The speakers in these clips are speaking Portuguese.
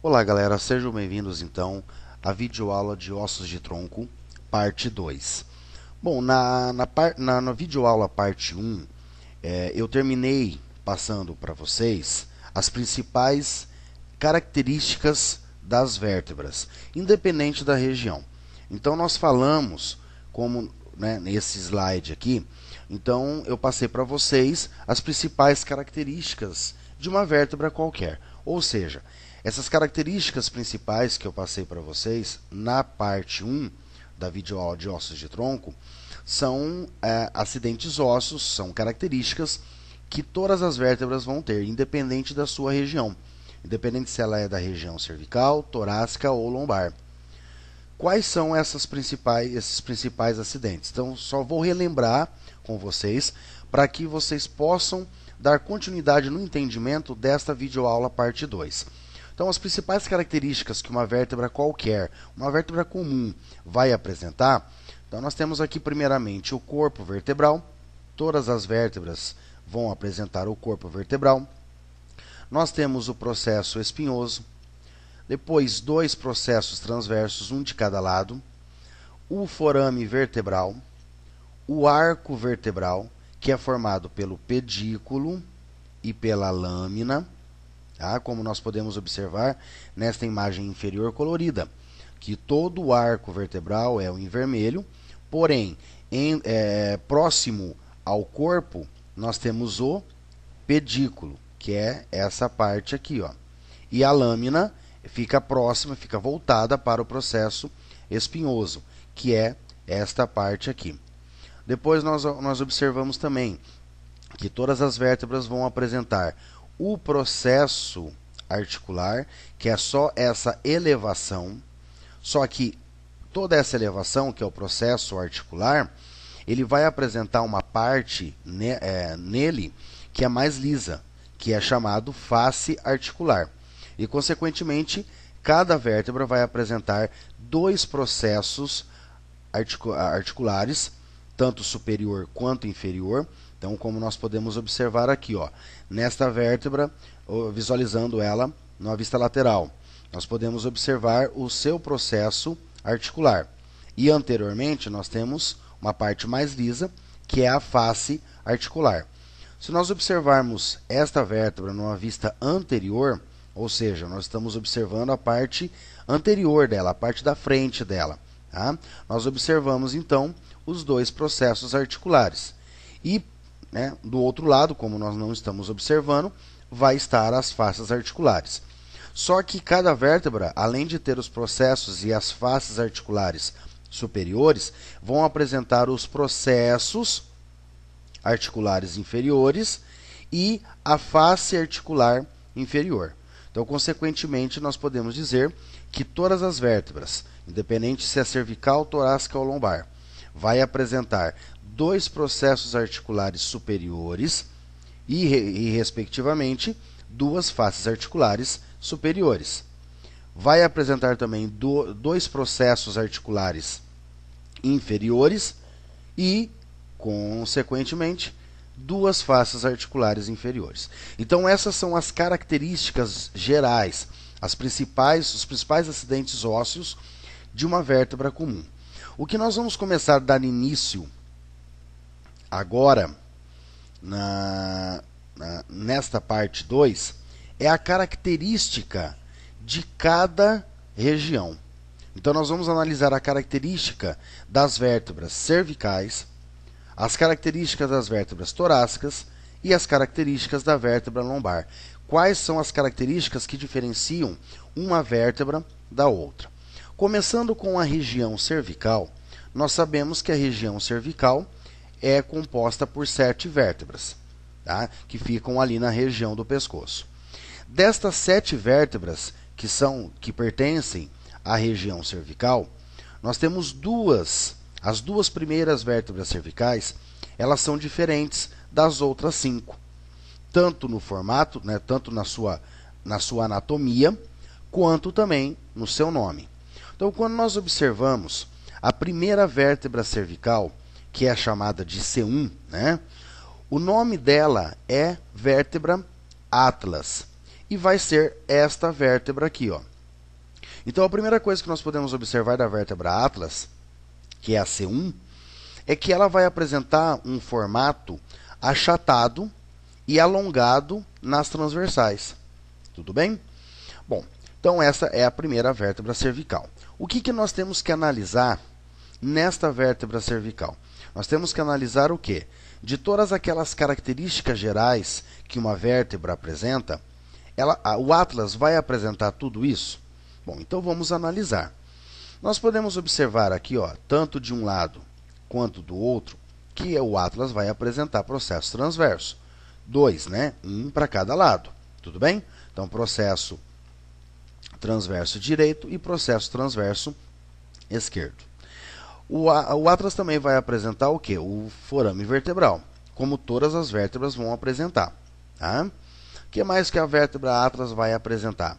Olá galera, sejam bem-vindos então à videoaula de ossos de tronco, parte 2. Bom, na videoaula parte 1, eu terminei passando para vocês as principais características das vértebras, independente da região. Então nós falamos, como nesse slide aqui, então eu passei para vocês as principais características de uma vértebra qualquer, ou seja, essas características principais que eu passei para vocês na parte 1 da videoaula de ossos de tronco são acidentes ósseos, são características que todas as vértebras vão ter, independente da sua região, independente se ela é da região cervical, torácica ou lombar. Quais são esses principais acidentes? Então, só vou relembrar com vocês para que vocês possam dar continuidade no entendimento desta videoaula parte 2. Então, as principais características que uma vértebra qualquer, uma vértebra comum, vai apresentar. Então, nós temos aqui, primeiramente, o corpo vertebral. Todas as vértebras vão apresentar o corpo vertebral. Nós temos o processo espinhoso. Depois, dois processos transversos, um de cada lado. O forame vertebral. O arco vertebral, que é formado pelo pedículo e pela lâmina. Como nós podemos observar nesta imagem inferior colorida, que todo o arco vertebral é em vermelho, porém, próximo ao corpo, nós temos o pedículo, que é essa parte aqui, ó. E a lâmina fica próxima, fica voltada para o processo espinhoso, que é esta parte aqui. Depois nós observamos também que todas as vértebras vão apresentar o processo articular, que é só essa elevação, só que toda essa elevação, que é o processo articular, ele vai apresentar uma parte nele que é mais lisa, que é chamado face articular. E, consequentemente, cada vértebra vai apresentar dois processos articulares, tanto superior quanto inferior. Então, como nós podemos observar aqui, ó, nesta vértebra, visualizando ela na vista lateral, nós podemos observar o seu processo articular. E anteriormente, nós temos uma parte mais lisa, que é a face articular. Se nós observarmos esta vértebra numa vista anterior, ou seja, nós estamos observando a parte anterior dela, a parte da frente dela, tá? Nós observamos, então, os dois processos articulares. E do outro lado, como nós não estamos observando, vai estar as faces articulares. Só que cada vértebra, além de ter os processos e as faces articulares superiores, vão apresentar os processos articulares inferiores e a face articular inferior. Então, consequentemente, nós podemos dizer que todas as vértebras, independente se é cervical, torácica ou lombar, vai apresentar dois processos articulares superiores e, respectivamente, duas faces articulares superiores. Vai apresentar também dois processos articulares inferiores e, consequentemente, duas faces articulares inferiores. Então, essas são as características gerais, os principais acidentes ósseos de uma vértebra comum. O que nós vamos começar a dar início agora, nesta parte 2, é a característica de cada região. Então, nós vamos analisar a característica das vértebras cervicais, as características das vértebras torácicas e as características da vértebra lombar. Quais são as características que diferenciam uma vértebra da outra? Começando com a região cervical, nós sabemos que a região cervical é composta por 7 vértebras, tá? Que ficam ali na região do pescoço. Destas 7 vértebras que pertencem à região cervical, nós temos as duas primeiras vértebras cervicais, elas são diferentes das outras 5, tanto no formato, tanto na sua anatomia, quanto também no seu nome. Então, quando nós observamos a primeira vértebra cervical, que é chamada de C1, o nome dela é vértebra Atlas. E vai ser esta vértebra aqui, ó. Então, a primeira coisa que nós podemos observar da vértebra atlas, que é a C1, é que ela vai apresentar um formato achatado e alongado nas transversais. Tudo bem? Bom, então essa é a primeira vértebra cervical. O que nós temos que analisar nesta vértebra cervical? Nós temos que analisar o quê? De todas aquelas características gerais que uma vértebra apresenta, o atlas vai apresentar tudo isso? Bom, então vamos analisar. Nós podemos observar aqui, ó, tanto de um lado quanto do outro, que o atlas vai apresentar processo transverso. 2, né? Um para cada lado. Tudo bem? Então, processo transverso direito e processo transverso esquerdo. O atlas também vai apresentar o quê? O forame vertebral, como todas as vértebras vão apresentar. Tá? O que mais que a vértebra atlas vai apresentar?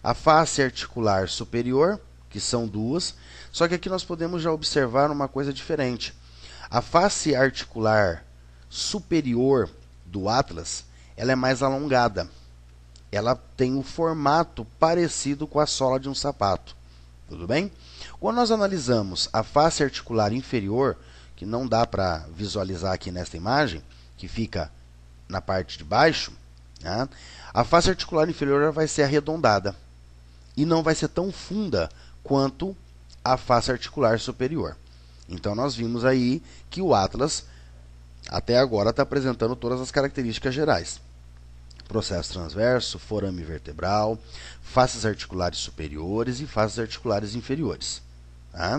A face articular superior, que são duas, só que aqui nós podemos já observar uma coisa diferente. A face articular superior do atlas, ela é mais alongada. Ela tem um formato parecido com a sola de um sapato. Tudo bem? Quando nós analisamos a face articular inferior, que não dá para visualizar aqui nesta imagem, que fica na parte de baixo, né? A face articular inferior vai ser arredondada e não vai ser tão funda quanto a face articular superior. Então, nós vimos aí que o atlas, até agora, está apresentando todas as características gerais. Processo transverso, forame vertebral, faces articulares superiores e faces articulares inferiores. Tá?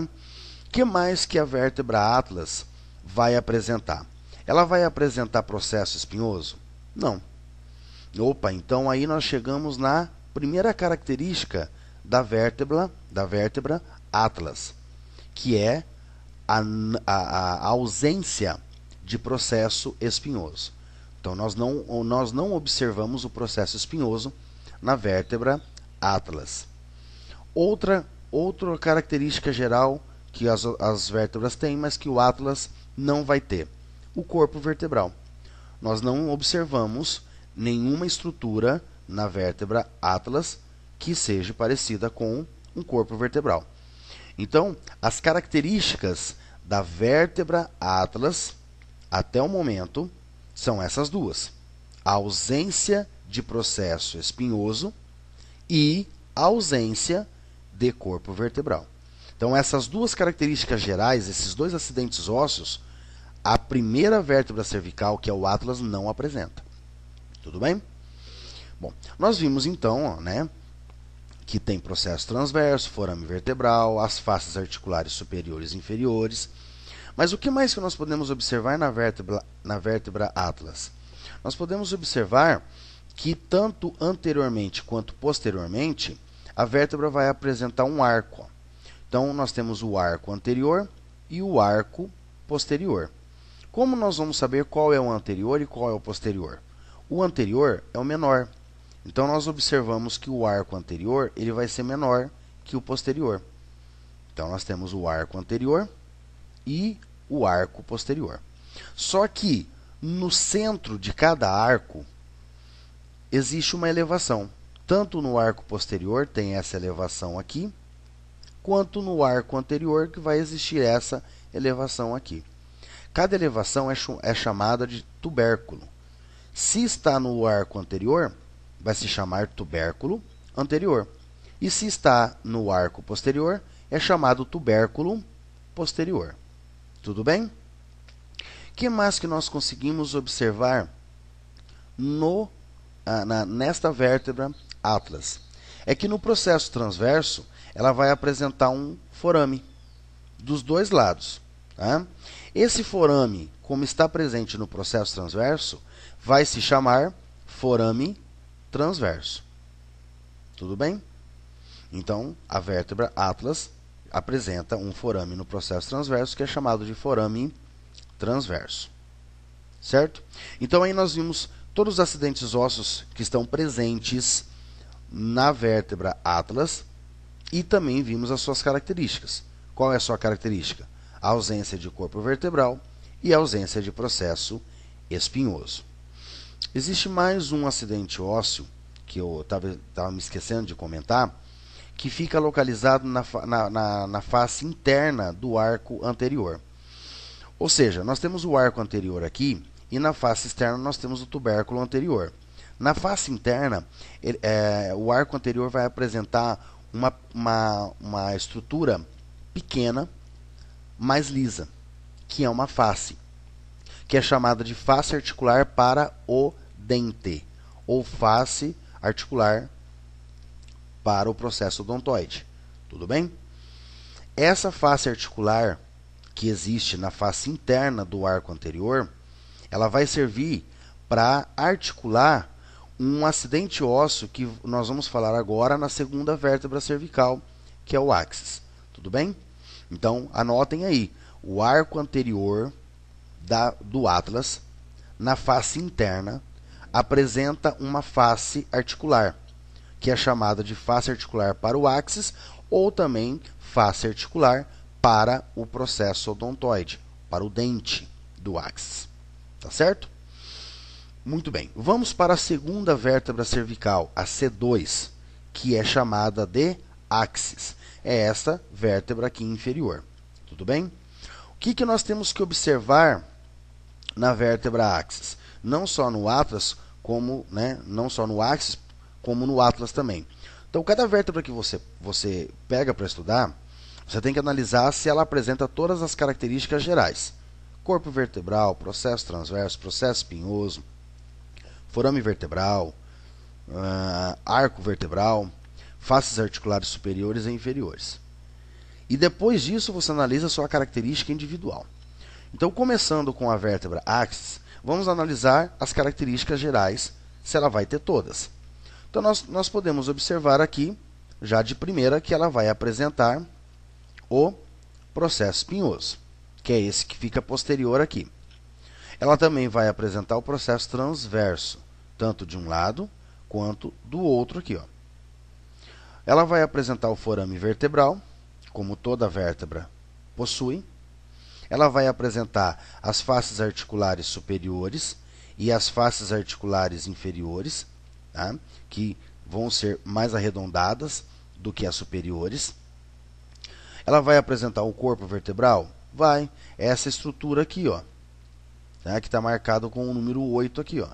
O que mais que a vértebra atlas vai apresentar? Ela vai apresentar processo espinhoso? Não. Opa, então aí nós chegamos na primeira característica da vértebra atlas, que é a ausência de processo espinhoso. Então, nós não observamos o processo espinhoso na vértebra atlas. Outra característica geral que as vértebras têm, mas que o atlas não vai ter: o corpo vertebral. Nós não observamos nenhuma estrutura na vértebra atlas que seja parecida com um corpo vertebral. Então, as características da vértebra atlas, até o momento, são essas duas: a ausência de processo espinhoso e a ausência de corpo vertebral. Então, essas duas características gerais, esses dois acidentes ósseos, a primeira vértebra cervical, que é o atlas, não apresenta. Tudo bem? Bom, nós vimos então, né, que tem processo transverso, forame vertebral, as faces articulares superiores e inferiores. Mas o que mais que nós podemos observar na vértebra atlas? Nós podemos observar que tanto anteriormente quanto posteriormente, a vértebra vai apresentar um arco. Então, nós temos o arco anterior e o arco posterior. Como nós vamos saber qual é o anterior e qual é o posterior? O anterior é o menor. Então, nós observamos que o arco anterior ele vai ser menor que o posterior. Então, nós temos o arco anterior e o arco posterior. Só que no centro de cada arco existe uma elevação. Tanto no arco posterior tem essa elevação aqui, quanto no arco anterior que vai existir essa elevação aqui. Cada elevação é chamada de tubérculo. Se está no arco anterior, vai se chamar tubérculo anterior. E se está no arco posterior, é chamado tubérculo posterior. Tudo bem? O que mais que nós conseguimos observar nesta vértebra atlas? É que no processo transverso, ela vai apresentar um forame dos dois lados. Tá? Esse forame, como está presente no processo transverso, vai se chamar forame transverso. Tudo bem? Então, a vértebra atlas apresenta um forame no processo transverso que é chamado de forame transverso. Certo? Então, aí nós vimos todos os acidentes ósseos que estão presentes na vértebra atlas e também vimos as suas características. Qual é a sua característica? A ausência de corpo vertebral e a ausência de processo espinhoso. Existe mais um acidente ósseo que eu estava me esquecendo de comentar, que fica localizado na face interna do arco anterior. Ou seja, nós temos o arco anterior aqui e na face externa nós temos o tubérculo anterior. Na face interna, o arco anterior vai apresentar uma estrutura pequena, mais lisa, que é uma face, que é chamada de face articular para o dente, ou face articular para o processo odontoide. Tudo bem? Essa face articular que existe na face interna do arco anterior, ela vai servir para articular um acidente ósseo que nós vamos falar agora na segunda vértebra cervical, que é o áxis. Tudo bem? Então, anotem aí. O arco anterior do Atlas, na face interna, apresenta uma face articular, que é chamada de face articular para o áxis, ou também face articular para o processo odontoide, para o dente do áxis. Tá certo? Muito bem. Vamos para a segunda vértebra cervical, a C2, que é chamada de áxis. É essa vértebra aqui inferior. Tudo bem? O que nós temos que observar na vértebra áxis? Não só no Atlas, não só no áxis, como no Atlas também. Então, cada vértebra que você pega para estudar, você tem que analisar se ela apresenta todas as características gerais. Corpo vertebral, processo transverso, processo espinhoso, forame vertebral, arco vertebral, faces articulares superiores e inferiores. E depois disso você analisa a sua característica individual. Então, começando com a vértebra áxis, vamos analisar as características gerais, se ela vai ter todas. Então, nós podemos observar aqui, já de primeira, que ela vai apresentar o processo espinhoso, que é esse que fica posterior aqui. Ela também vai apresentar o processo transverso, tanto de um lado quanto do outro aqui, ó. Ela vai apresentar o forame vertebral, como toda vértebra possui. Ela vai apresentar as faces articulares superiores e as faces articulares inferiores, tá? Que vão ser mais arredondadas do que as superiores. Ela vai apresentar o corpo vertebral? Vai. Essa estrutura aqui, ó, tá? Que está marcado com o número 8 aqui, ó,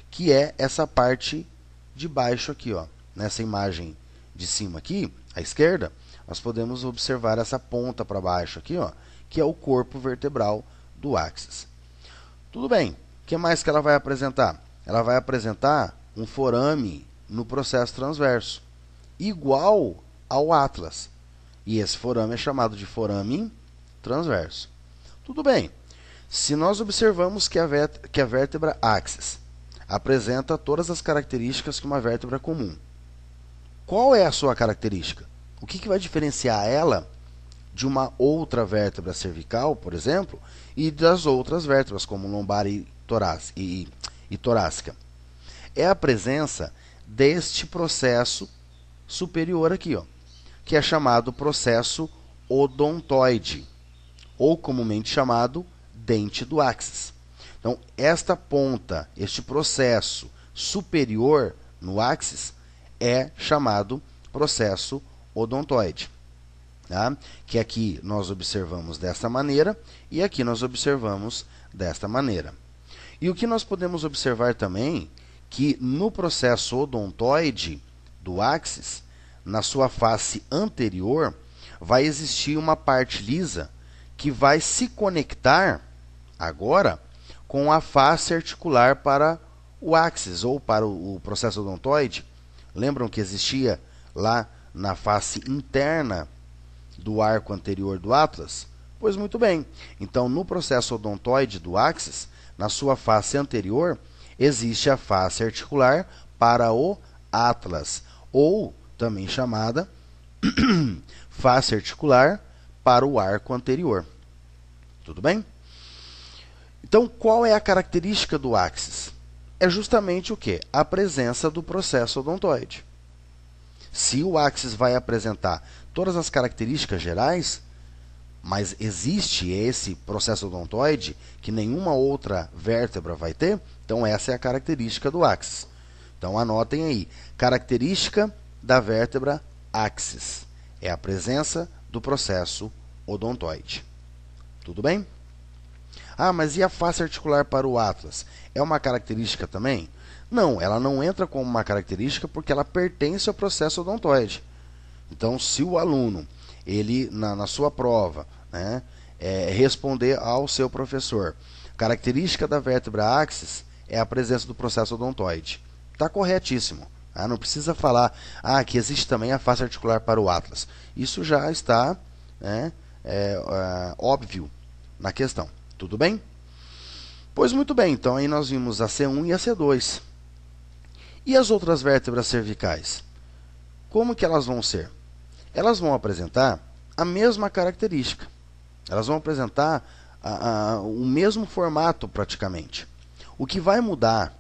que é essa parte de baixo aqui, ó. Nessa imagem de cima aqui, à esquerda, nós podemos observar essa ponta para baixo aqui, ó, que é o corpo vertebral do áxis. Tudo bem. O que mais que ela vai apresentar? Ela vai apresentar um forame no processo transverso, igual ao Atlas. E esse forame é chamado de forame transverso. Tudo bem. Se nós observamos que a vértebra áxis apresenta todas as características que uma vértebra comum, qual é a sua característica? O que vai diferenciar ela de uma outra vértebra cervical, por exemplo, e das outras vértebras, como lombar e torácica? É a presença deste processo superior aqui, ó, que é chamado processo odontoide, ou comumente chamado dente do áxis. Então, esta ponta, este processo superior no áxis, é chamado processo odontoide, tá? Que aqui nós observamos desta maneira e aqui nós observamos desta maneira. E o que nós podemos observar também, que no processo odontoide do áxis, na sua face anterior, vai existir uma parte lisa que vai se conectar agora com a face articular para o áxis, ou para o processo odontoide. Lembram que existia lá na face interna do arco anterior do Atlas? Pois muito bem. Então, no processo odontoide do áxis, na sua face anterior, existe a face articular para o Atlas, ou também chamada face articular para o arco anterior. Tudo bem? Então, qual é a característica do áxis? É justamente o quê? A presença do processo odontoide. Se o áxis vai apresentar todas as características gerais, mas existe esse processo odontoide que nenhuma outra vértebra vai ter, então essa é a característica do áxis. Então anotem aí, característica da vértebra axis. É a presença do processo odontoide. Tudo bem? Ah, mas e a face articular para o atlas? É uma característica também? Não, ela não entra como uma característica porque ela pertence ao processo odontoide. Então, se o aluno, ele na sua prova, né, responder ao seu professor, característica da vértebra axis é a presença do processo odontoide. Está corretíssimo. Não precisa falar que existe também a face articular para o atlas. Isso já está, né, óbvio na questão. Tudo bem? Pois muito bem, então aí nós vimos a C1 e a C2. E as outras vértebras cervicais? Como que elas vão ser? Elas vão apresentar a mesma característica. Elas vão apresentar o mesmo formato praticamente. O que vai mudar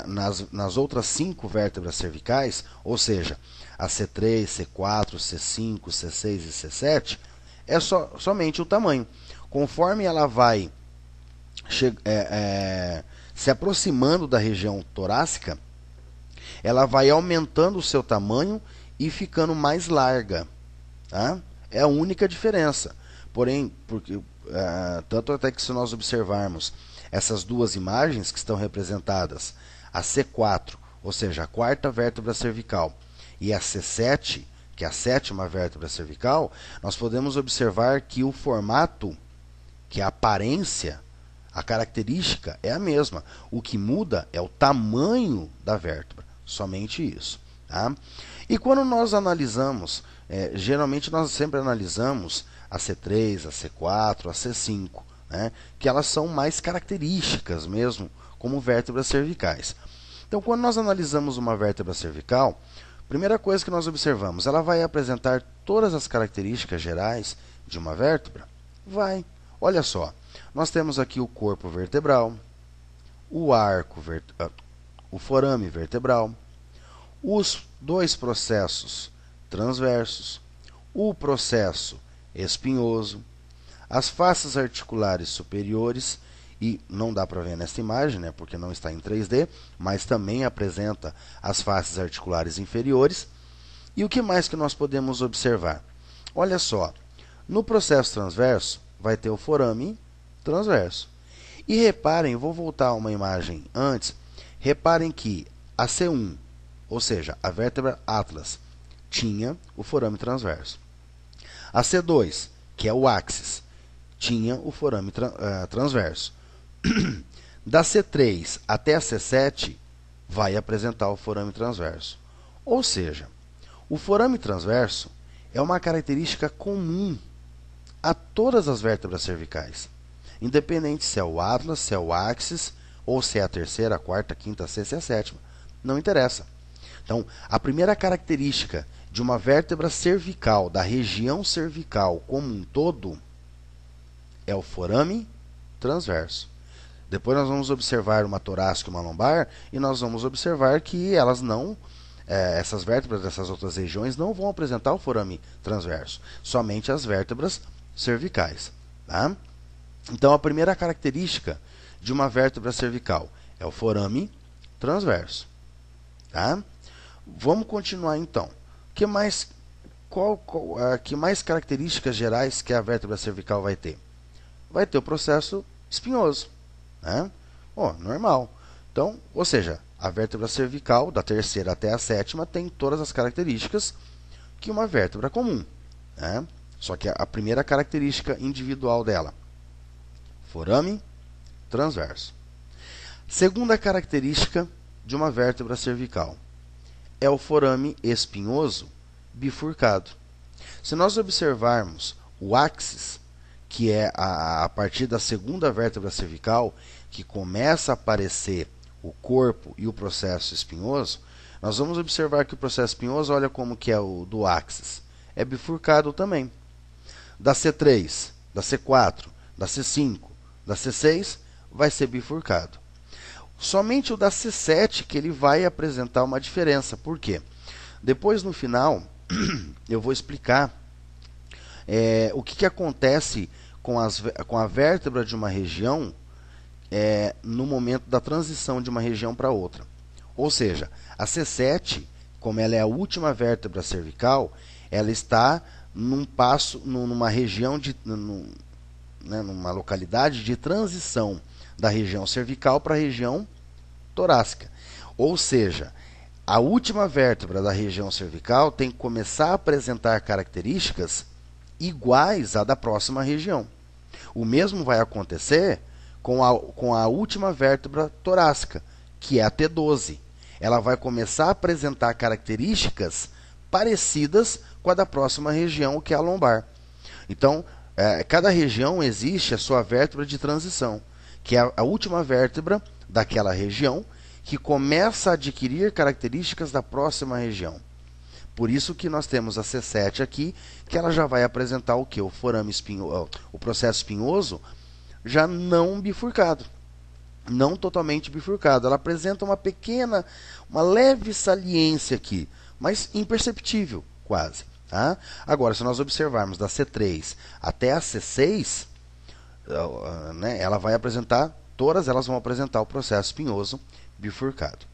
nas outras 5 vértebras cervicais, ou seja, a C3, C4, C5, C6 e C7, é somente o tamanho. Conforme ela vai se aproximando da região torácica, ela vai aumentando o seu tamanho e ficando mais larga. Tá? É a única diferença. Porém, tanto até que se nós observarmos essas duas imagens que estão representadas, a C4, ou seja, a 4ª vértebra cervical, e a C7, que é a 7ª vértebra cervical, nós podemos observar que o formato, que a aparência, a característica é a mesma. O que muda é o tamanho da vértebra. Somente isso. Tá? E quando nós analisamos, geralmente nós sempre analisamos a C3, a C4, a C5, né, que elas são mais características mesmo, como vértebras cervicais. Então, quando nós analisamos uma vértebra cervical, primeira coisa que nós observamos, ela vai apresentar todas as características gerais de uma vértebra? Vai. Olha só, nós temos aqui o corpo vertebral, o arco, o forame vertebral, os 2 processos transversos, o processo espinhoso, as faces articulares superiores, e não dá para ver nessa imagem, né, porque não está em 3D, mas também apresenta as faces articulares inferiores. E o que mais que nós podemos observar? Olha só, no processo transverso vai ter o forame transverso. E reparem, vou voltar a uma imagem antes, reparem que a C1, ou seja, a vértebra atlas, tinha o forame transverso. A C2, que é o axis, tinha o forame transverso. Da C3 até a C7 vai apresentar o forame transverso. Ou seja, o forame transverso é uma característica comum a todas as vértebras cervicais, independente se é o atlas, se é o axis, ou se é a 3ª, a 4ª, a 5ª, a 6ª e a 7ª. Não interessa. Então, a primeira característica de uma vértebra cervical, da região cervical como um todo, é o forame transverso. Depois nós vamos observar uma torácica e uma lombar, e nós vamos observar que elas não, essas vértebras dessas outras regiões não vão apresentar o forame transverso, somente as vértebras cervicais. Tá? Então, a primeira característica de uma vértebra cervical é o forame transverso. Tá? Vamos continuar então. Que mais características gerais que a vértebra cervical vai ter? Vai ter o processo espinhoso. Né? Normal. Então, ou seja, a vértebra cervical, da 3ª até a 7ª, tem todas as características que uma vértebra comum. Né? Só que a primeira característica individual dela, forame transverso. Segunda característica de uma vértebra cervical é o forame espinhoso bifurcado. Se nós observarmos o axis, que é a partir da 2ª vértebra cervical, que começa a aparecer o corpo e o processo espinhoso, nós vamos observar que o processo espinhoso, olha como que é o do axis, é bifurcado também. Da C3, da C4, da C5, da C6, vai ser bifurcado. Somente o da C7 que ele vai apresentar uma diferença. Por quê? Depois, no final, eu vou explicar o que acontece com a vértebra de uma região no momento da transição de uma região para outra. Ou seja, a C7, como ela é a última vértebra cervical, ela está numa região numa localidade de transição da região cervical para a região torácica. Ou seja, a última vértebra da região cervical tem que começar a apresentar características iguais à da próxima região. O mesmo vai acontecer com a última vértebra torácica, que é a T12. Ela vai começar a apresentar características parecidas com a da próxima região, que é a lombar. Então, cada região existe a sua vértebra de transição, que é a última vértebra daquela região, que começa a adquirir características da próxima região. Por isso que nós temos a C7 aqui, que ela já vai apresentar o que? O forame espinhoso, o processo espinhoso já não bifurcado, não totalmente bifurcado. Ela apresenta uma leve saliência aqui, mas imperceptível quase. Tá? Agora, se nós observarmos da C3 até a C6, ela vai apresentar, todas elas vão apresentar o processo espinhoso bifurcado.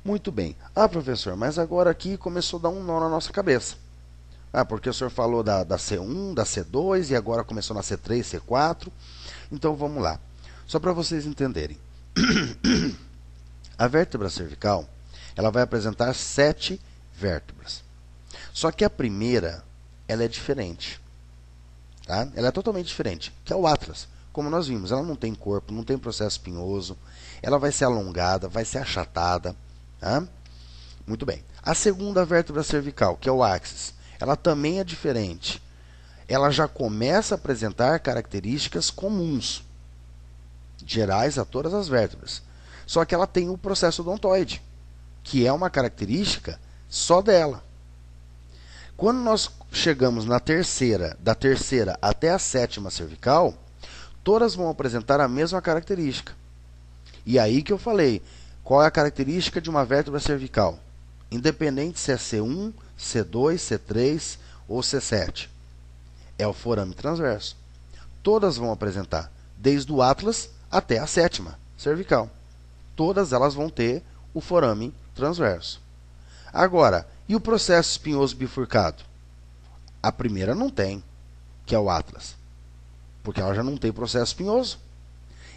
Muito bem. Ah, professor, mas agora aqui começou a dar um nó na nossa cabeça. Ah, porque o senhor falou da C1, da C2 e agora começou na C3, C4. Então vamos lá. Só para vocês entenderem. A vértebra cervical, ela vai apresentar 7 vértebras. Só que a primeira, ela é diferente. Tá? Ela é totalmente diferente, que é o Atlas. Como nós vimos, ela não tem corpo, não tem processo espinhoso. Ela vai ser alongada, vai ser achatada. Tá? Muito bem. A segunda vértebra cervical, que é o Axis, ela também é diferente. Ela já começa a apresentar características comuns, gerais a todas as vértebras. Só que ela tem o processo odontoide, que é uma característica só dela. Quando nós chegamos da terceira até a sétima cervical, todas vão apresentar a mesma característica. E aí que eu falei, qual é a característica de uma vértebra cervical? Independente se é C1, C2, C3 ou C7. É o forame transverso. Todas vão apresentar, desde o Atlas até a sétima cervical. Todas elas vão ter o forame transverso. Agora, e o processo espinhoso bifurcado? A primeira não tem, que é o Atlas, porque ela já não tem processo espinhoso.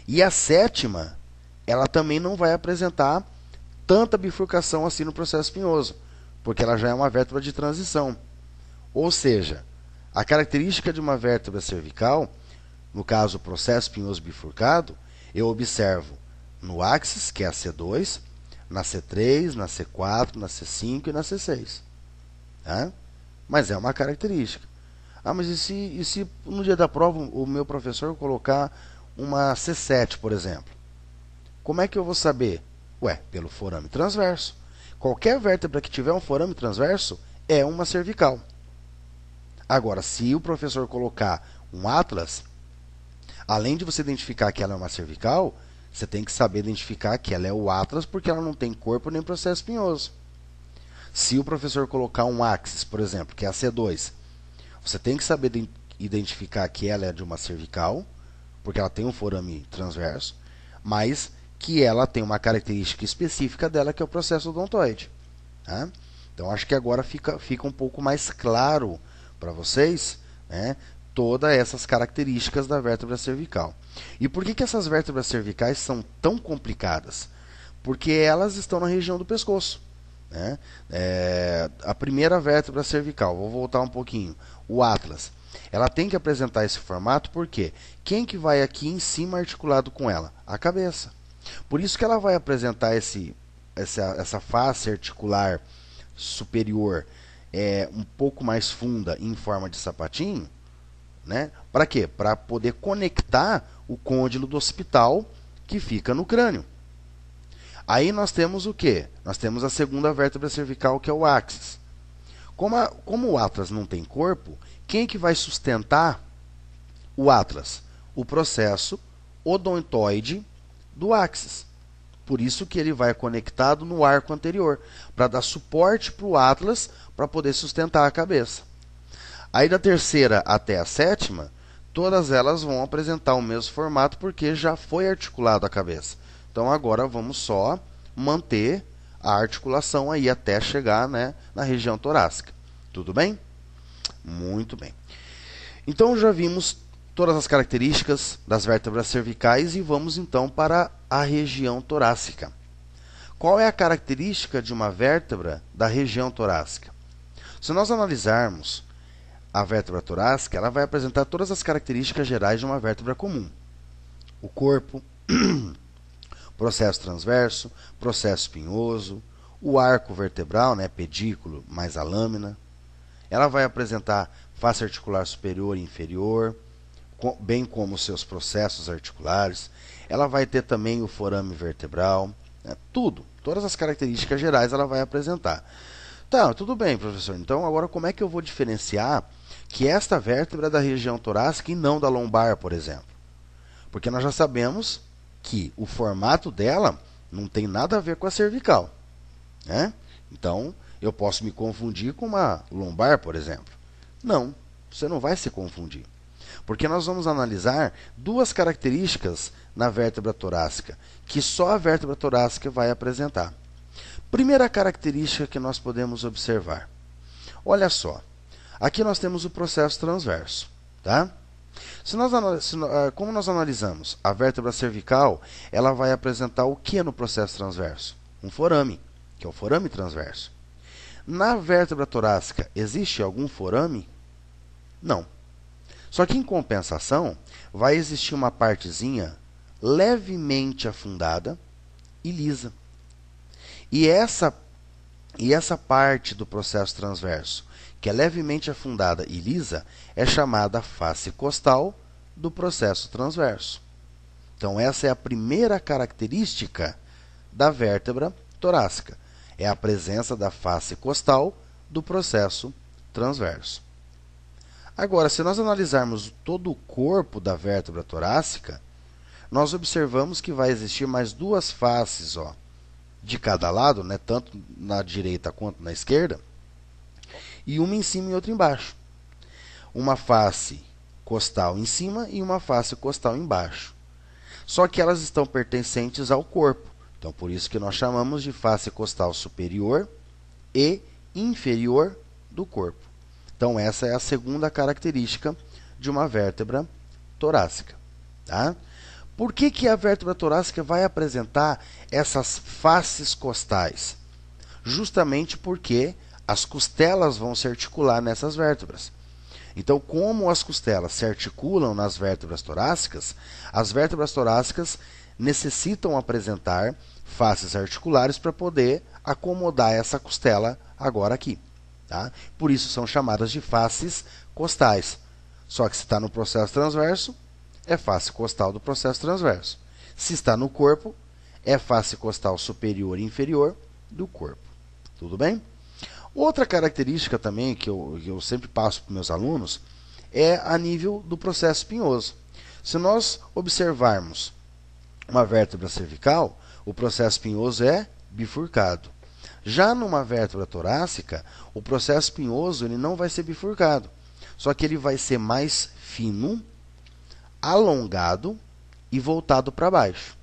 E a sétima, ela também não vai apresentar tanta bifurcação assim no processo espinhoso, porque ela já é uma vértebra de transição. Ou seja, a característica de uma vértebra cervical, no caso o processo espinhoso bifurcado, eu observo no axis, que é a C2, na C3, na C4, na C5 e na C6. Tá? Mas é uma característica. Ah, mas e se no dia da prova o meu professor colocar uma C7, por exemplo? Como é que eu vou saber? Ué, pelo forame transverso. Qualquer vértebra que tiver um forame transverso é uma cervical. Agora, se o professor colocar um Atlas, além de você identificar que ela é uma cervical, você tem que saber identificar que ela é o Atlas porque ela não tem corpo nem processo espinhoso. Se o professor colocar um Axis, por exemplo, que é a C2, você tem que saber identificar que ela é de uma cervical, porque ela tem um forame transverso, mas que ela tem uma característica específica dela, que é o processo odontoide. Tá? Então, acho que agora fica um pouco mais claro para vocês, né, todas essas características da vértebra cervical. E por que essas vértebras cervicais são tão complicadas? Porque elas estão na região do pescoço. Né? A primeira vértebra cervical, vou voltar um pouquinho, o Atlas, ela tem que apresentar esse formato porque quem que vai aqui em cima articulado com ela? A cabeça. Por isso que ela vai apresentar essa face articular superior um pouco mais funda em forma de sapatinho, né? Para quê? Para poder conectar o côndilo do occipital que fica no crânio. Aí nós temos o quê? Nós temos a segunda vértebra cervical, que é o axis. Como o Atlas não tem corpo, quem que vai sustentar o Atlas? O processo odontoide do axis. Por isso que ele vai conectado no arco anterior, para dar suporte para o Atlas, para poder sustentar a cabeça. Aí da terceira até a sétima, todas elas vão apresentar o mesmo formato, porque já foi articulado a cabeça. Então agora vamos só manter a articulação aí até chegar, né, na região torácica. Tudo bem? Muito bem. Então já vimos todas as características das vértebras cervicais e vamos então para a região torácica. Qual é a característica de uma vértebra da região torácica? Se nós analisarmos a vértebra torácica, ela vai apresentar todas as características gerais de uma vértebra comum. O corpo, processo transverso, processo espinhoso, o arco vertebral, né, pedículo mais a lâmina. Ela vai apresentar face articular superior e inferior, bem como seus processos articulares. Ela vai ter também o forame vertebral, né, todas as características gerais ela vai apresentar. Tá, tudo bem, professor. Então, agora como é que eu vou diferenciar que esta vértebra é da região torácica e não da lombar, por exemplo? Porque nós já sabemos que o formato dela não tem nada a ver com a cervical, né? Então, eu posso me confundir com uma lombar, por exemplo. Não, você não vai se confundir. Porque nós vamos analisar duas características na vértebra torácica, que só a vértebra torácica vai apresentar. Primeira característica que nós podemos observar. Olha só, aqui nós temos o processo transverso, tá? Como nós analisamos a vértebra cervical, ela vai apresentar o que no processo transverso? Um forame, que é o forame transverso. Na vértebra torácica, existe algum forame? Não. Só que, em compensação, vai existir uma partezinha levemente afundada e lisa. E essa parte do processo transverso, que é levemente afundada e lisa, é chamada face costal do processo transverso. Então, essa é a primeira característica da vértebra torácica. É a presença da face costal do processo transverso. Agora, se nós analisarmos todo o corpo da vértebra torácica, nós observamos que vai existir mais duas faces, ó, de cada lado, né, tanto na direita quanto na esquerda, e uma em cima e outra embaixo. Uma face costal em cima e uma face costal embaixo. Só que elas estão pertencentes ao corpo. Então, por isso que nós chamamos de face costal superior e inferior do corpo. Então, essa é a segunda característica de uma vértebra torácica. Tá? Por que a vértebra torácica vai apresentar essas faces costais? Justamente porque as costelas vão se articular nessas vértebras. Então, como as costelas se articulam nas vértebras torácicas, as vértebras torácicas necessitam apresentar faces articulares para poder acomodar essa costela agora aqui. Tá? Por isso são chamadas de faces costais. Só que se está no processo transverso, é face costal do processo transverso. Se está no corpo, é face costal superior e inferior do corpo. Tudo bem? Outra característica também que eu sempre passo para os meus alunos é a nível do processo espinhoso. Se nós observarmos uma vértebra cervical, o processo espinhoso é bifurcado. Já numa vértebra torácica, o processo espinhoso ele não vai ser bifurcado, só que ele vai ser mais fino, alongado e voltado para baixo.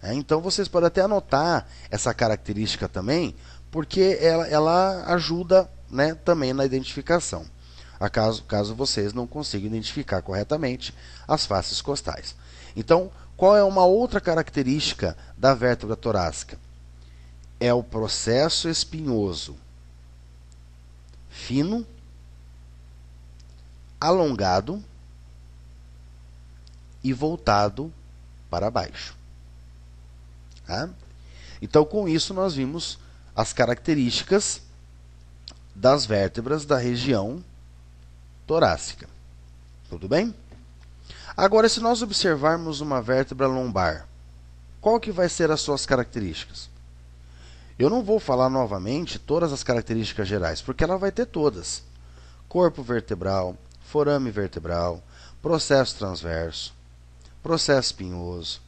Então vocês podem até anotar essa característica também, porque ela ajuda, né, também na identificação, caso vocês não consigam identificar corretamente as faces costais. Então, qual é uma outra característica da vértebra torácica? É o processo espinhoso fino, alongado e voltado para baixo. Tá? Então, com isso, nós vimos as características das vértebras da região torácica. Tudo bem? Agora, se nós observarmos uma vértebra lombar, qual que vai ser as suas características? Eu não vou falar novamente todas as características gerais, porque ela vai ter todas. Corpo vertebral, forame vertebral, processo transverso, processo espinhoso,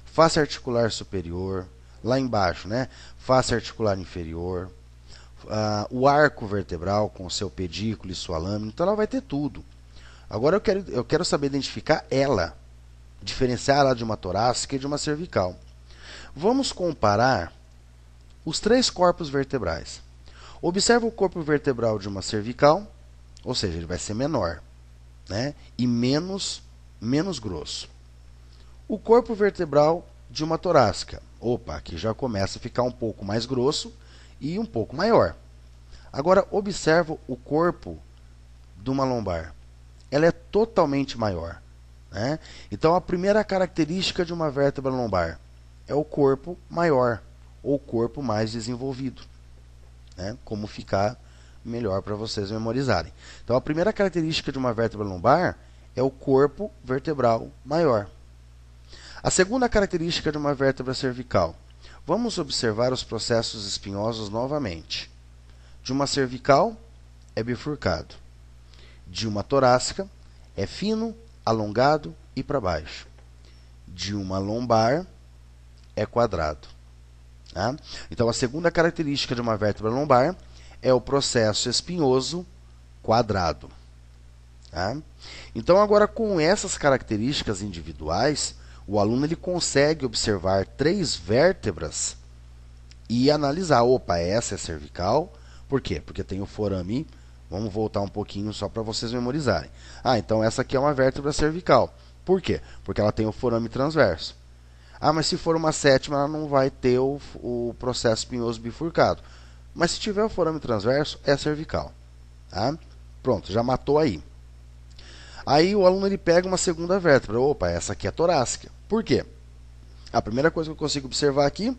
face articular superior, lá embaixo, né? Face articular inferior, o arco vertebral com seu pedículo e sua lâmina. Então, ela vai ter tudo. Agora, eu quero saber identificar ela, diferenciar ela de uma torácica e de uma cervical. Vamos comparar os 3 corpos vertebrais. Observa o corpo vertebral de uma cervical, ou seja, ele vai ser menor, né? E menos grosso. O corpo vertebral de uma torácica. Opa, aqui já começa a ficar um pouco mais grosso e um pouco maior. Agora, observa o corpo de uma lombar. Ela é totalmente maior, né? Então, a primeira característica de uma vértebra lombar é o corpo maior, ou corpo mais desenvolvido, né? Como ficar melhor para vocês memorizarem. Então, a primeira característica de uma vértebra lombar é o corpo vertebral maior. A segunda característica de uma vértebra cervical. Vamos observar os processos espinhosos novamente. De uma cervical, é bifurcado. De uma torácica, é fino, alongado e para baixo. De uma lombar, é quadrado. Tá? Então, a segunda característica de uma vértebra lombar é o processo espinhoso quadrado. Tá? Então, agora com essas características individuais, o aluno ele consegue observar 3 vértebras e analisar. Opa, essa é cervical. Por quê? Porque tem o forame. Vamos voltar um pouquinho só para vocês memorizarem. Então essa aqui é uma vértebra cervical. Por quê? Porque ela tem o forame transverso. Mas se for uma sétima, ela não vai ter o processo espinhoso bifurcado. Mas se tiver o forame transverso, é cervical. Tá? Pronto, já matou aí. Aí o aluno ele pega uma segunda vértebra. Opa, essa aqui é torácica. Por quê? A primeira coisa que eu consigo observar aqui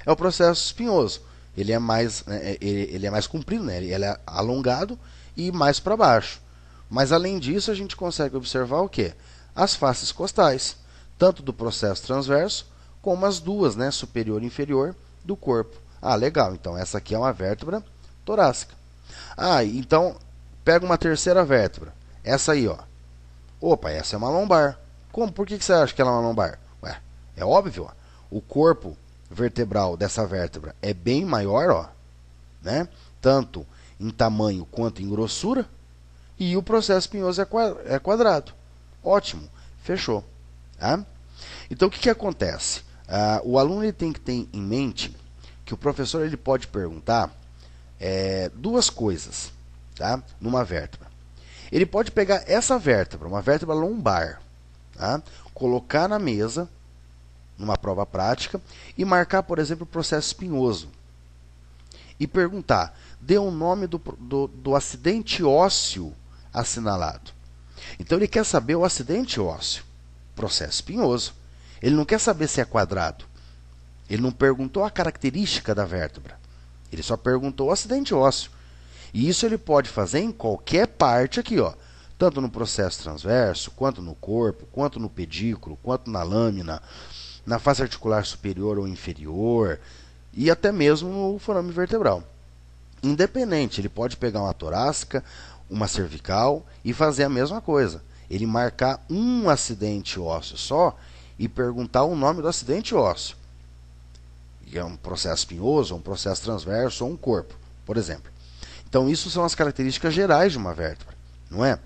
é o processo espinhoso. Ele é mais comprido, né? Ele é alongado e mais para baixo. Mas além disso, a gente consegue observar o quê? As faces costais, tanto do processo transverso, como as duas, né? Superior e inferior do corpo. Legal. Então essa aqui é uma vértebra torácica. Então pega uma terceira vértebra. Essa aí, ó. Opa, essa é uma lombar. Como? Por que você acha que ela é uma lombar? É óbvio, ó. O corpo vertebral dessa vértebra é bem maior, ó, né? Tanto em tamanho quanto em grossura. E o processo espinhoso é quadrado. Ótimo, fechou. Tá? Então, o que acontece? O aluno ele tem que ter em mente que o professor ele pode perguntar 2 coisas, tá? Numa vértebra. Ele pode pegar essa vértebra, uma vértebra lombar, tá? Colocar na mesa, numa prova prática, e marcar, por exemplo, o processo espinhoso. E perguntar, dê o nome do acidente ósseo assinalado. Então ele quer saber o acidente ósseo, processo espinhoso. Ele não quer saber se é quadrado. Ele não perguntou a característica da vértebra. Ele só perguntou o acidente ósseo. E isso ele pode fazer em qualquer parte aqui, ó. Tanto no processo transverso, quanto no corpo, quanto no pedículo, quanto na lâmina, na face articular superior ou inferior, e até mesmo no forame vertebral. Independente, ele pode pegar uma torácica, uma cervical e fazer a mesma coisa. Ele marcar um acidente ósseo só e perguntar o nome do acidente ósseo. É um processo espinhoso, um processo transverso ou um corpo, por exemplo. Então, isso são as características gerais de uma vértebra, não é?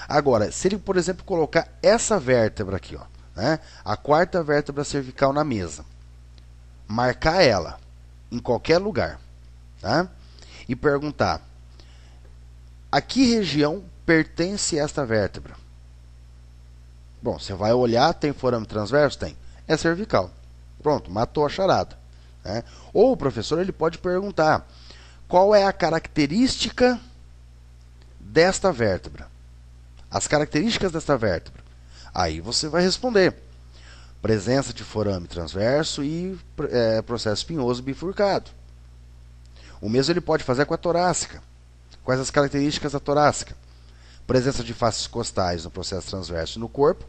Agora, se ele, por exemplo, colocar essa vértebra aqui, ó, né, a 4ª vértebra cervical na mesa, marcar ela em qualquer lugar, tá? E perguntar, a que região pertence esta vértebra? Bom, você vai olhar, tem forame transverso? Tem. É cervical. Pronto, matou a charada. Né? Ou o professor ele pode perguntar, qual é a característica desta vértebra? As características desta vértebra. Aí você vai responder. Presença de forame transverso e processo espinhoso bifurcado. O mesmo ele pode fazer com a torácica. Quais as características da torácica? Presença de faces costais no processo transverso e no corpo.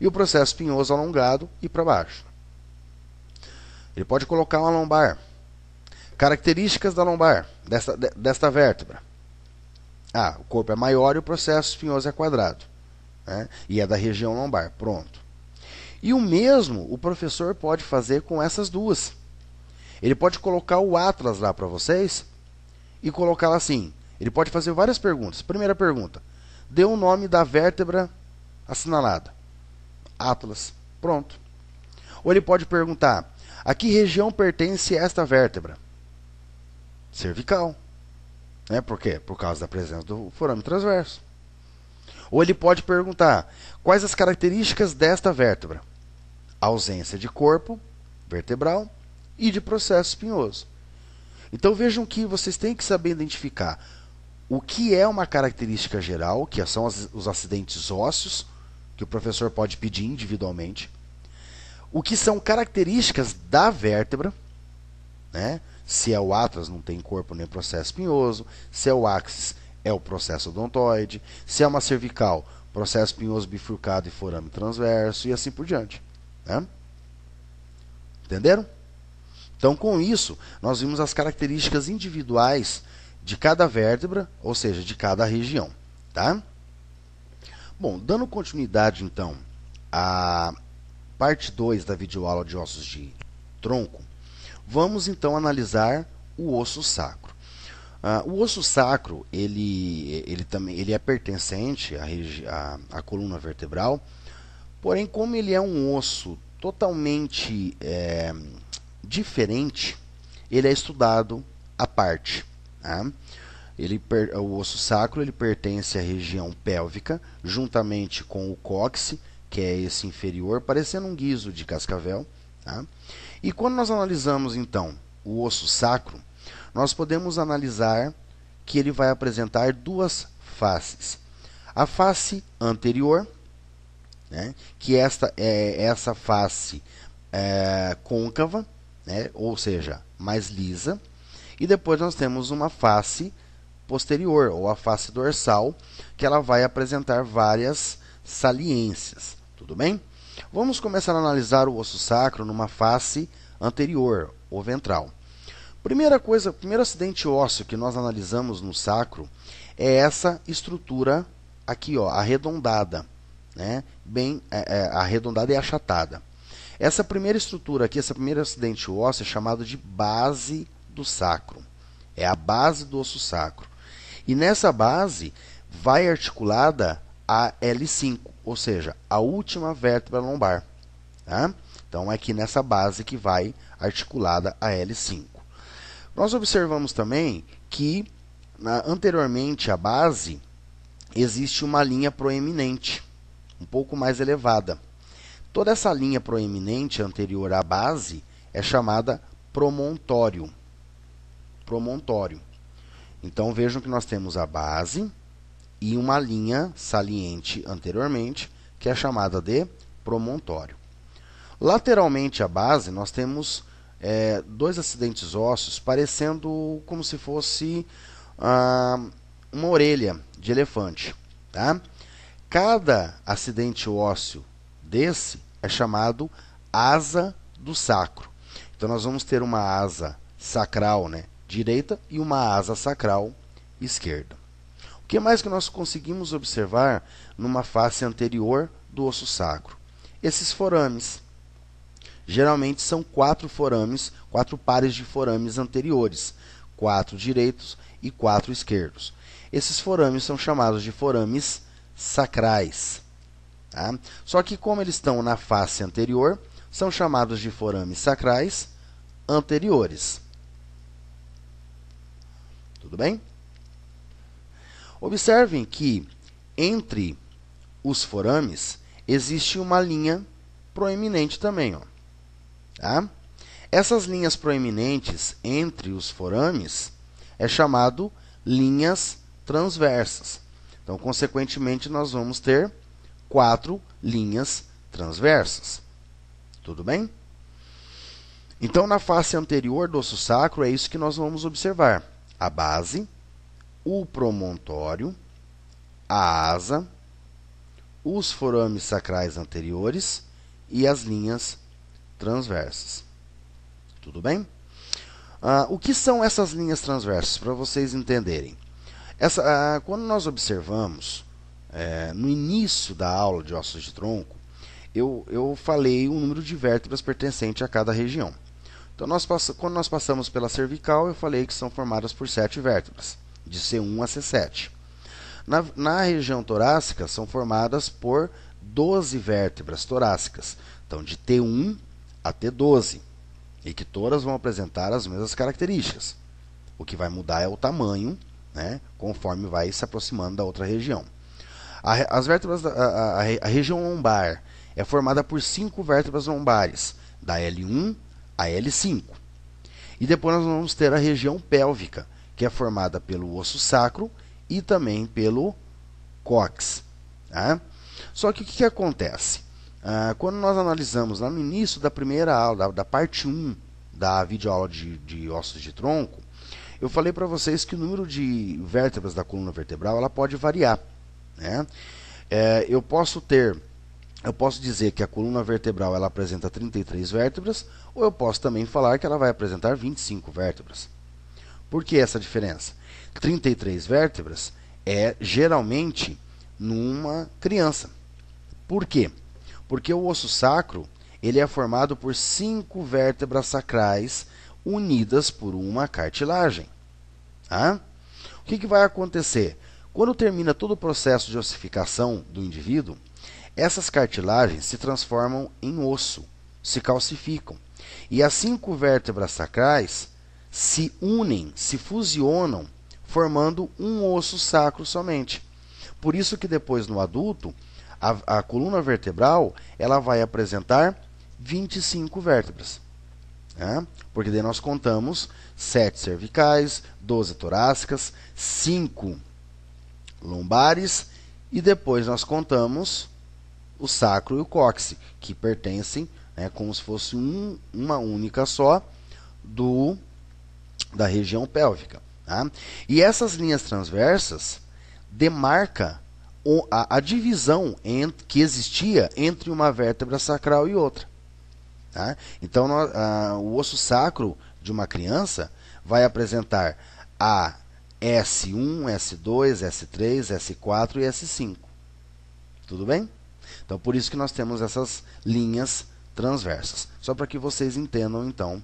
E o processo espinhoso alongado e para baixo. Ele pode colocar uma lombar. Características da lombar, desta vértebra. O corpo é maior e o processo espinhoso é quadrado. Né? E é da região lombar. Pronto. E o mesmo o professor pode fazer com essas duas. Ele pode colocar o atlas lá para vocês e colocar assim. Ele pode fazer várias perguntas. Primeira pergunta. Dê o nome da vértebra assinalada. Atlas. Pronto. Ou ele pode perguntar. A que região pertence esta vértebra? Cervical. Né? Por quê? Por causa da presença do forame transverso. Ou ele pode perguntar, quais as características desta vértebra? Ausência de corpo vertebral e de processo espinhoso. Então vejam que vocês têm que saber identificar o que é uma característica geral, que são os acidentes ósseos, que o professor pode pedir individualmente. O que são características da vértebra, né? Se é o atlas, não tem corpo nem processo espinhoso. Se é o axis, é o processo odontoide. Se é uma cervical, processo espinhoso bifurcado e forame transverso, e assim por diante. Né? Entenderam? Então, com isso, nós vimos as características individuais de cada vértebra, ou seja, de cada região. Tá? Bom, dando continuidade, então, à parte 2 da videoaula de ossos de tronco, vamos, então, analisar o osso sacro. O osso sacro, ele é pertencente à coluna vertebral, porém, como ele é um osso totalmente diferente, ele é estudado à parte. Tá? O osso sacro ele pertence à região pélvica, juntamente com o cóccix, que é esse inferior, parecendo um guizo de cascavel. Tá? E quando nós analisamos, então, o osso sacro, nós podemos analisar que ele vai apresentar duas faces. A face anterior, né, que essa é essa face côncava, né, ou seja, mais lisa. E depois nós temos uma face posterior, ou a face dorsal, que ela vai apresentar várias saliências. Tudo bem? Vamos começar a analisar o osso sacro numa face anterior, ou ventral. Primeiro acidente ósseo que nós analisamos no sacro é essa estrutura aqui, ó, arredondada, né? Bem arredondada e achatada. Essa primeira estrutura aqui, esse primeiro acidente ósseo é chamado de base do sacro. É a base do osso sacro. E nessa base vai articulada a L5, ou seja, a última vértebra lombar. Tá? Então é aqui nessa base que vai articulada a L5. Nós observamos também que anteriormente à base existe uma linha proeminente, um pouco mais elevada. Toda essa linha proeminente anterior à base é chamada promontório. Promontório. Então vejam que nós temos a base e uma linha saliente anteriormente, que é chamada de promontório. Lateralmente à base, nós temos dois acidentes ósseos parecendo como se fosse uma orelha de elefante. Tá? Cada acidente ósseo desse é chamado asa do sacro. Então nós vamos ter uma asa sacral, né, direita e uma asa sacral esquerda. O que mais que nós conseguimos observar numa face anterior do osso sacro? Esses forames. Geralmente são 4 forames, 4 pares de forames anteriores, 4 direitos e 4 esquerdos. Esses forames são chamados de forames sacrais. Tá? Só que como eles estão na face anterior, são chamados de forames sacrais anteriores. Tudo bem? Observem que entre os forames existe uma linha proeminente também. Ó. Tá? Essas linhas proeminentes entre os forames é chamado linhas transversas. Então, consequentemente, nós vamos ter 4 linhas transversas. Tudo bem? Então, na face anterior do osso sacro, é isso que nós vamos observar. A base, o promontório, a asa, os forames sacrais anteriores e as linhas transversas. Tudo bem? O que são essas linhas transversas? Para vocês entenderem. Quando nós observamos, no início da aula de ossos de tronco, eu falei o número de vértebras pertencente a cada região. Então, quando nós passamos pela cervical, eu falei que são formadas por 7 vértebras, de C1 a C7. Na região torácica, são formadas por 12 vértebras torácicas, então de T1 a T12. e que todas vão apresentar as mesmas características. O que vai mudar é o tamanho, né, conforme vai se aproximando da outra região. As vértebras a região lombar é formada por 5 vértebras lombares, da L1 a L5. E depois nós vamos ter a região pélvica, que é formada pelo osso sacro e também pelo cóccix. Tá? Só que o que acontece? Quando nós analisamos lá no início da primeira aula, da parte 1 da videoaula de ossos de tronco, eu falei para vocês que o número de vértebras da coluna vertebral ela pode variar. Né? Eu posso dizer que a coluna vertebral ela apresenta 33 vértebras, ou eu posso também falar que ela vai apresentar 25 vértebras. Por que essa diferença? 33 vértebras é geralmente numa criança. Por quê? Porque o osso sacro ele é formado por 5 vértebras sacrais unidas por uma cartilagem. Tá? O que vai acontecer? Quando termina todo o processo de ossificação do indivíduo, essas cartilagens se transformam em osso, se calcificam. E as 5 vértebras sacrais se unem, se fusionam, formando um osso sacro somente. Por isso que depois no adulto, a coluna vertebral ela vai apresentar 25 vértebras. Né? Porque daí nós contamos 7 cervicais, 12 torácicas, 5 lombares e depois nós contamos o sacro e o cóccix, que pertencem, né, como se fosse uma única só da região pélvica. Tá? E essas linhas transversas demarcam a divisão que existia entre uma vértebra sacral e outra. Tá? Então, o osso sacro de uma criança vai apresentar a S1, S2, S3, S4 e S5. Tudo bem? Então, por isso que nós temos essas linhas transversas. Só para que vocês entendam, então,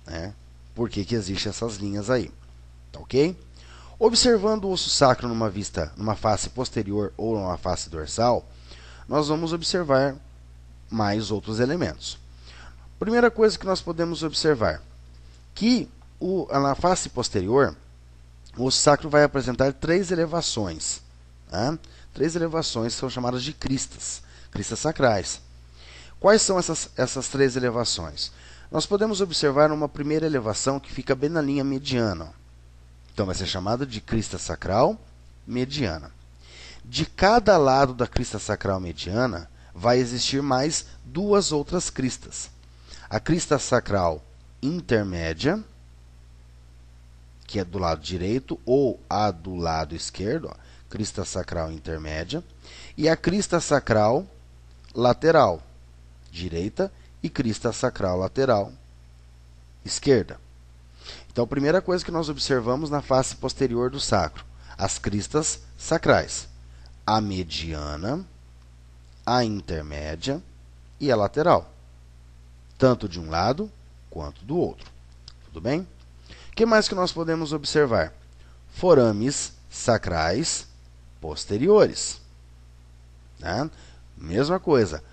né, por que existem essas linhas aí. Tá ok? Observando o osso sacro numa face posterior ou numa face dorsal, nós vamos observar mais outros elementos. Primeira coisa que nós podemos observar, que na face posterior, o osso sacro vai apresentar 3 elevações. Tá? 3 elevações são chamadas de cristas sacrais. Quais são essas 3 elevações? Nós podemos observar uma primeira elevação que fica bem na linha mediana. Então, vai ser chamada de crista sacral mediana. De cada lado da crista sacral mediana, vai existir mais 2 outras cristas. A crista sacral intermédia, que é do lado direito, ou a do lado esquerdo, ó, crista sacral intermédia, e a crista sacral lateral, direita, e crista sacral lateral, esquerda. Então, a primeira coisa que nós observamos na face posterior do sacro, as cristas sacrais, a mediana, a intermédia e a lateral, tanto de um lado quanto do outro. Tudo bem? O que mais que nós podemos observar? Forames sacrais posteriores. Né? Mesma coisa,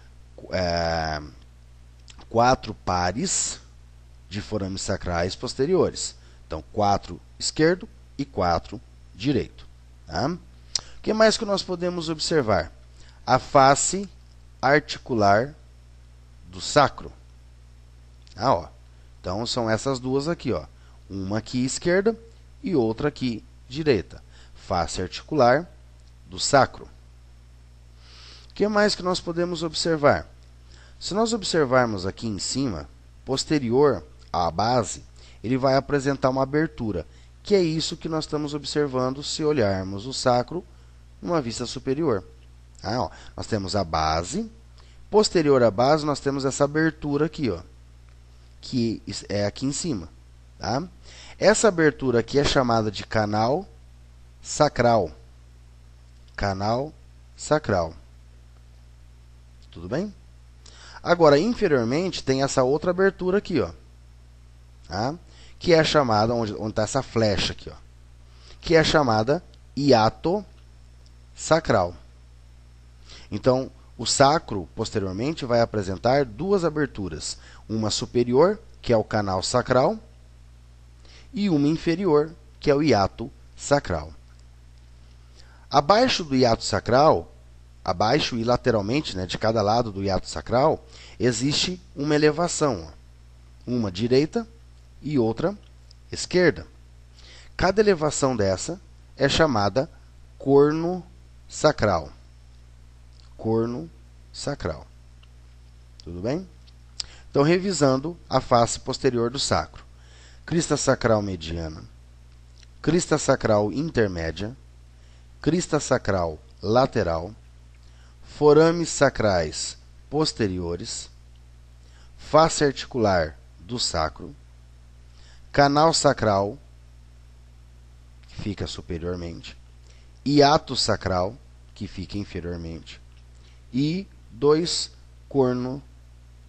4 pares de forames sacrais posteriores. Então, 4 esquerdo e 4 direito. Tá? O que mais que nós podemos observar? A face articular do sacro. Então, são essas duas aqui. Ó. Uma aqui esquerda e outra aqui direita. Face articular do sacro. O que mais que nós podemos observar? Se nós observarmos aqui em cima, posterior à base, ele vai apresentar uma abertura, que é isso que nós estamos observando se olharmos o sacro numa vista superior. Nós temos a base, posterior à base nós temos essa abertura aqui, ó, que é aqui em cima. Tá? Essa abertura aqui é chamada de canal sacral. Canal sacral. Tudo bem? Agora, inferiormente, tem essa outra abertura aqui, ó, tá? Que é chamada, onde está essa flecha aqui, ó, que é chamada hiato sacral. Então, o sacro, posteriormente, vai apresentar 2 aberturas. Uma superior, que é o canal sacral, e uma inferior, que é o hiato sacral. Abaixo do hiato sacral, abaixo e lateralmente, né, de cada lado do hiato sacral, existe uma elevação, uma direita e outra esquerda. Cada elevação dessa é chamada corno sacral. Corno sacral. Tudo bem? Então, revisando a face posterior do sacro. Crista sacral mediana, crista sacral intermédia, crista sacral lateral, forames sacrais posteriores, face articular do sacro, canal sacral, que fica superiormente, hiato sacral, que fica inferiormente, e 2 corno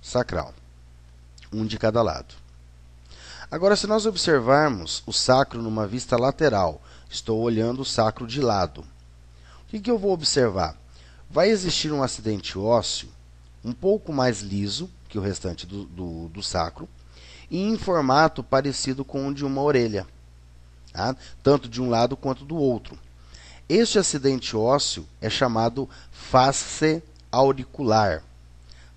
sacral, um de cada lado. Agora, se nós observarmos o sacro numa vista lateral, estou olhando o sacro de lado. O que eu vou observar? Vai existir um acidente ósseo um pouco mais liso que o restante do sacro e em formato parecido com o de uma orelha, tá? Tanto de um lado quanto do outro. Este acidente ósseo é chamado face auricular.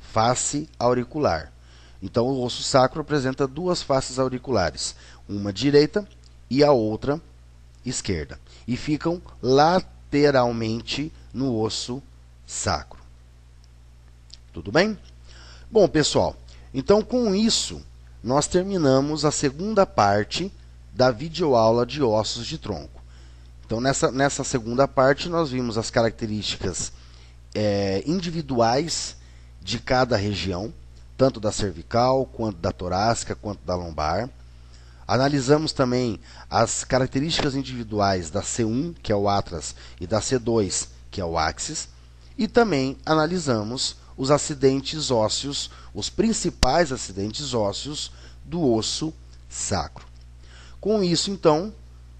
Face auricular. Então, o osso sacro apresenta duas faces auriculares, uma direita e a outra esquerda, e ficam lateralmente no osso sacro. Tudo bem? Bom, pessoal, então com isso, nós terminamos a segunda parte da videoaula de ossos de tronco. Então, nessa segunda parte, nós vimos as características individuais de cada região, tanto da cervical, quanto da torácica, quanto da lombar. Analisamos também as características individuais da C1, que é o atras, e da C2, que é o axis. E também analisamos os acidentes ósseos, os principais acidentes ósseos do osso sacro. Com isso, então,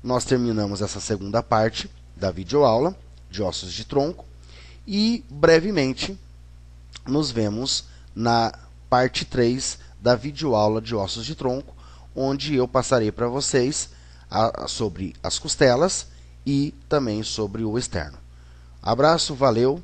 nós terminamos essa segunda parte da videoaula de ossos de tronco e, brevemente, nos vemos na parte 3 da videoaula de ossos de tronco, onde eu passarei para vocês sobre as costelas e também sobre o externo. Abraço, valeu!